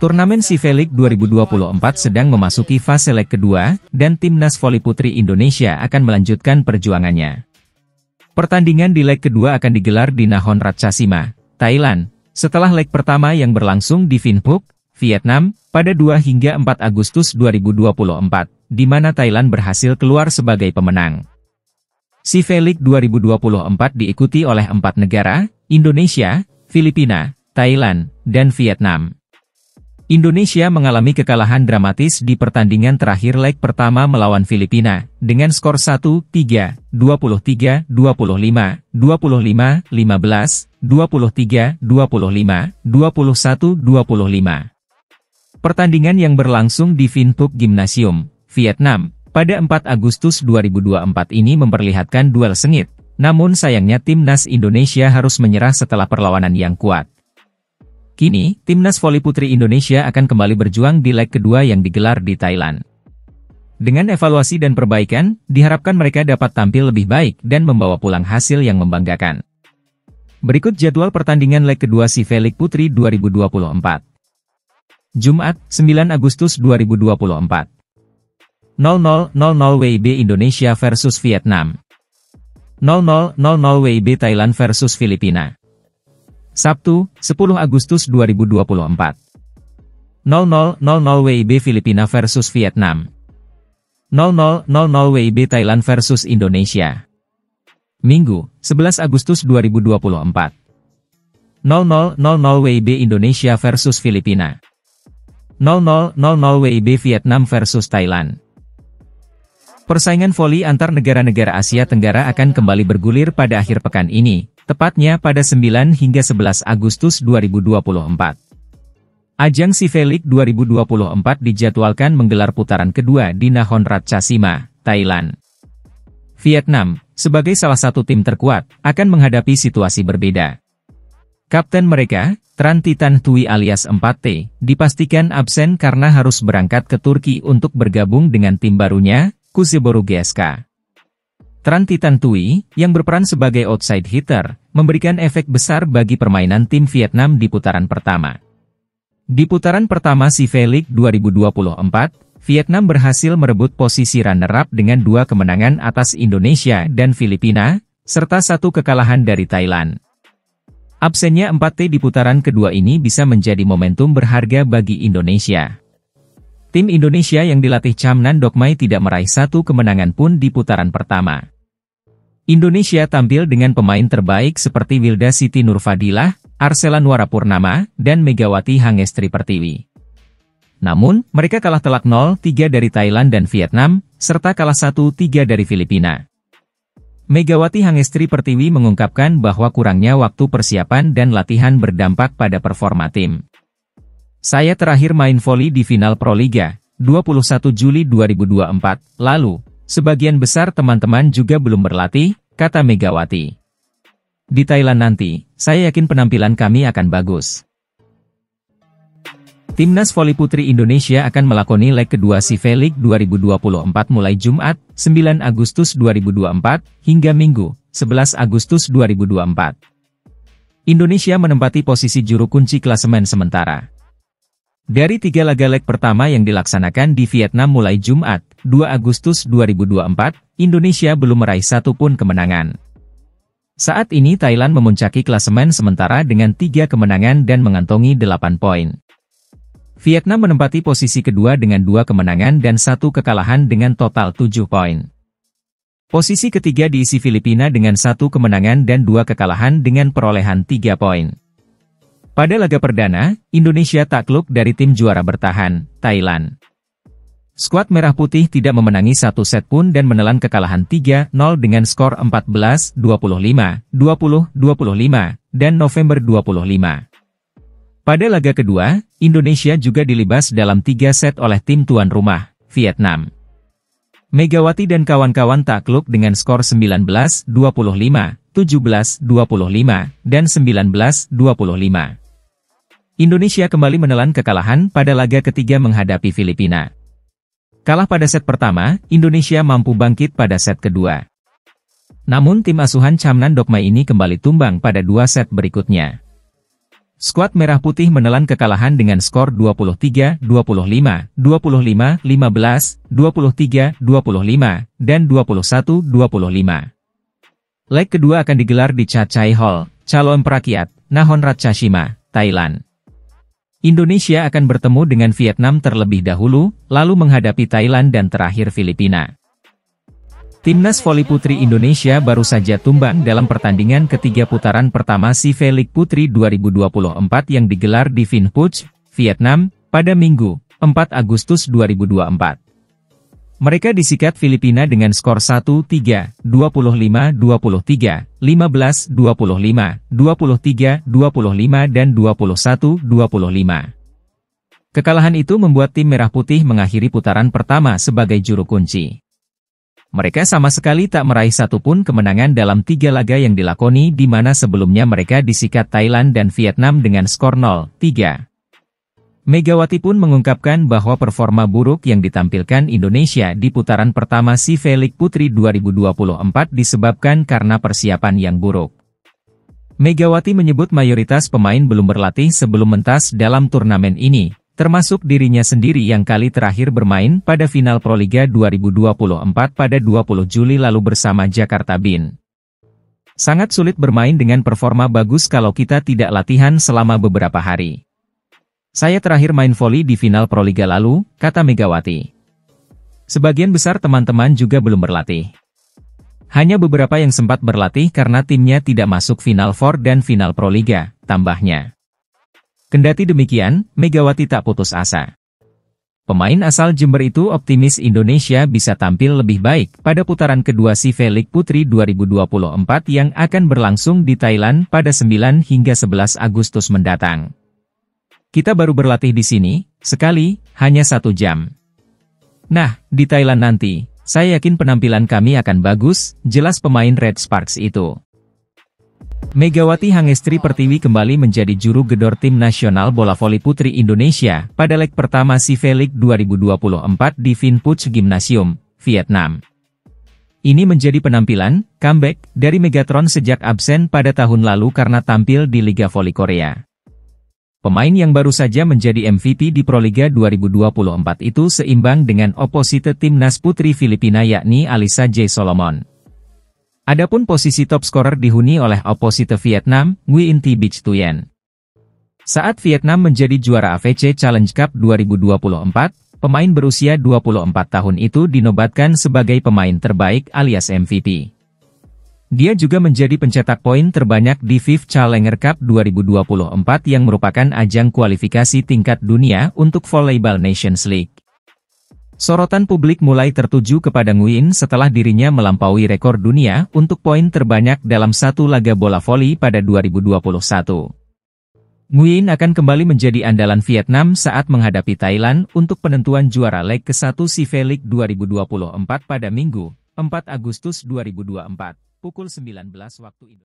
Turnamen C-League 2024 sedang memasuki fase leg kedua, dan Timnas Voli Putri Indonesia akan melanjutkan perjuangannya. Pertandingan di leg kedua akan digelar di Nakhon Ratchasima, Thailand, setelah leg pertama yang berlangsung di Vinh Phuc, Vietnam, pada 2 hingga 4 Agustus 2024, di mana Thailand berhasil keluar sebagai pemenang. C-League 2024 diikuti oleh 4 negara, Indonesia, Filipina, Thailand, dan Vietnam. Indonesia mengalami kekalahan dramatis di pertandingan terakhir leg pertama melawan Filipina, dengan skor 1-3, 23-25, 25-15, 23-25, 21-25. Pertandingan yang berlangsung di Vinh Phuc Gymnasium, Vietnam, pada 4 Agustus 2024 ini memperlihatkan duel sengit, namun sayangnya Timnas Indonesia harus menyerah setelah perlawanan yang kuat. Kini, Timnas Voli Putri Indonesia akan kembali berjuang di leg kedua yang digelar di Thailand. Dengan evaluasi dan perbaikan, diharapkan mereka dapat tampil lebih baik dan membawa pulang hasil yang membanggakan. Berikut jadwal pertandingan leg kedua C-League Putri 2024. Jumat, 9 Agustus 2024. 00:00 WIB Indonesia versus Vietnam. 00:00 WIB Thailand versus Filipina. Sabtu, 10 Agustus 2024. 00:00 WIB Filipina versus Vietnam. 00:00 WIB Thailand versus Indonesia. Minggu, 11 Agustus 2024. 00:00 WIB Indonesia versus Filipina. 00:00 WIB Vietnam versus Thailand. Persaingan voli antar negara-negara Asia Tenggara akan kembali bergulir pada akhir pekan ini, tepatnya pada 9 hingga 11 Agustus 2024. Ajang C-League 2024 dijadwalkan menggelar putaran kedua di Nakhon Ratchasima, Thailand. Vietnam, sebagai salah satu tim terkuat, akan menghadapi situasi berbeda. Kapten mereka, Tran Titan Thuy alias 4T, dipastikan absen karena harus berangkat ke Turki untuk bergabung dengan tim barunya, Kuzesboru GSK. Tran Titan Thuy, yang berperan sebagai outside hitter, memberikan efek besar bagi permainan tim Vietnam di putaran pertama. Di putaran pertama C-League 2024, Vietnam berhasil merebut posisi runner-up dengan 2 kemenangan atas Indonesia dan Filipina, serta 1 kekalahan dari Thailand. Absennya 4T di putaran kedua ini bisa menjadi momentum berharga bagi Indonesia. Tim Indonesia yang dilatih Chamnan Dokmai tidak meraih 1 kemenangan pun di putaran pertama. Indonesia tampil dengan pemain terbaik seperti Wilda Siti Nurfadilah, Arsela Nuarapurnama, dan Megawati Hangestri Pertiwi. Namun, mereka kalah telak 0-3 dari Thailand dan Vietnam, serta kalah 1-3 dari Filipina. Megawati Hangestri Pertiwi mengungkapkan bahwa kurangnya waktu persiapan dan latihan berdampak pada performa tim. Saya terakhir main voli di final Proliga, 21 Juli 2024, lalu, sebagian besar teman-teman juga belum berlatih, kata Megawati. Di Thailand nanti, saya yakin penampilan kami akan bagus. Timnas Voli Putri Indonesia akan melakoni leg kedua C-League 2024 mulai Jumat, 9 Agustus 2024, hingga Minggu, 11 Agustus 2024. Indonesia menempati posisi juru kunci klasemen sementara. Dari 3 laga leg pertama yang dilaksanakan di Vietnam mulai Jumat, 2 Agustus 2024, Indonesia belum meraih 1 pun kemenangan. Saat ini Thailand memuncaki klasemen sementara dengan 3 kemenangan dan mengantongi 8 poin. Vietnam menempati posisi kedua dengan 2 kemenangan dan 1 kekalahan dengan total 7 poin. Posisi ketiga diisi Filipina dengan 1 kemenangan dan 2 kekalahan dengan perolehan 3 poin. Pada laga perdana, Indonesia takluk dari tim juara bertahan, Thailand. Skuad Merah Putih tidak memenangi 1 set pun dan menelan kekalahan 3-0 dengan skor 14-25, 20-25, dan November 25. Pada laga kedua, Indonesia juga dilibas dalam 3 set oleh tim tuan rumah, Vietnam. Megawati dan kawan-kawan takluk dengan skor 19-25, 17-25, dan 19-25. Indonesia kembali menelan kekalahan pada laga ketiga menghadapi Filipina. Kalah pada set pertama, Indonesia mampu bangkit pada set kedua. Namun tim asuhan Chamnan Dokmai ini kembali tumbang pada 2 set berikutnya. Skuad Merah Putih menelan kekalahan dengan skor 23-25, 25-15, 23-25, dan 21-25. Leg kedua akan digelar di Chatsai Hall, Chalon Prakiat, Nakhon Ratchasima, Thailand. Indonesia akan bertemu dengan Vietnam terlebih dahulu, lalu menghadapi Thailand dan terakhir Filipina. Timnas voli putri Indonesia baru saja tumbang dalam pertandingan ketiga putaran pertama SEA League Putri 2024 yang digelar di Vinh Phuc, Vietnam, pada Minggu, 4 Agustus 2024. Mereka disikat Filipina dengan skor 1-3, 25-23, 15-25, 23-25 dan 21-25. Kekalahan itu membuat tim Merah Putih mengakhiri putaran pertama sebagai juru kunci. Mereka sama sekali tak meraih satupun kemenangan dalam 3 laga yang dilakoni di mana sebelumnya mereka disikat Thailand dan Vietnam dengan skor 0-3. Megawati pun mengungkapkan bahwa performa buruk yang ditampilkan Indonesia di putaran pertama SEA League Putri 2024 disebabkan karena persiapan yang buruk. Megawati menyebut mayoritas pemain belum berlatih sebelum mentas dalam turnamen ini, termasuk dirinya sendiri yang kali terakhir bermain pada final Proliga 2024 pada 20 Juli lalu bersama Jakarta Bin. Sangat sulit bermain dengan performa bagus kalau kita tidak latihan selama beberapa hari. Saya terakhir main voli di final Proliga lalu, kata Megawati. Sebagian besar teman-teman juga belum berlatih. Hanya beberapa yang sempat berlatih karena timnya tidak masuk final 4 dan final Proliga, tambahnya. Kendati demikian, Megawati tak putus asa. Pemain asal Jember itu optimis Indonesia bisa tampil lebih baik pada putaran kedua SEA League Putri 2024 yang akan berlangsung di Thailand pada 9 hingga 11 Agustus mendatang. Kita baru berlatih di sini, sekali, hanya 1 jam. Nah, di Thailand nanti, saya yakin penampilan kami akan bagus, jelas pemain Red Sparks itu. Megawati Hangestri Pertiwi kembali menjadi juru gedor tim nasional bola voli putri Indonesia pada leg pertama SEA League 2024 di Vinh Phuc Gymnasium, Vietnam. Ini menjadi penampilan, comeback, dari Megatron sejak absen pada tahun lalu karena tampil di Liga Voli Korea. Pemain yang baru saja menjadi MVP di Proliga 2024 itu seimbang dengan oposite timnas putri Filipina yakni Alyssa J. Solomon. Adapun posisi top scorer dihuni oleh oposite Vietnam, Nguyen Thi Bich Thuyen. Saat Vietnam menjadi juara AFC Challenge Cup 2024, pemain berusia 24 tahun itu dinobatkan sebagai pemain terbaik alias MVP. Dia juga menjadi pencetak poin terbanyak di FIFA Challenger Cup 2024 yang merupakan ajang kualifikasi tingkat dunia untuk Volleyball Nations League. Sorotan publik mulai tertuju kepada Nguyen setelah dirinya melampaui rekor dunia untuk poin terbanyak dalam satu laga bola voli pada 2021. Nguyen akan kembali menjadi andalan Vietnam saat menghadapi Thailand untuk penentuan juara leg ke-1 SEA League 2024 pada Minggu, 4 Agustus 2024, pukul 19 waktu Indonesia.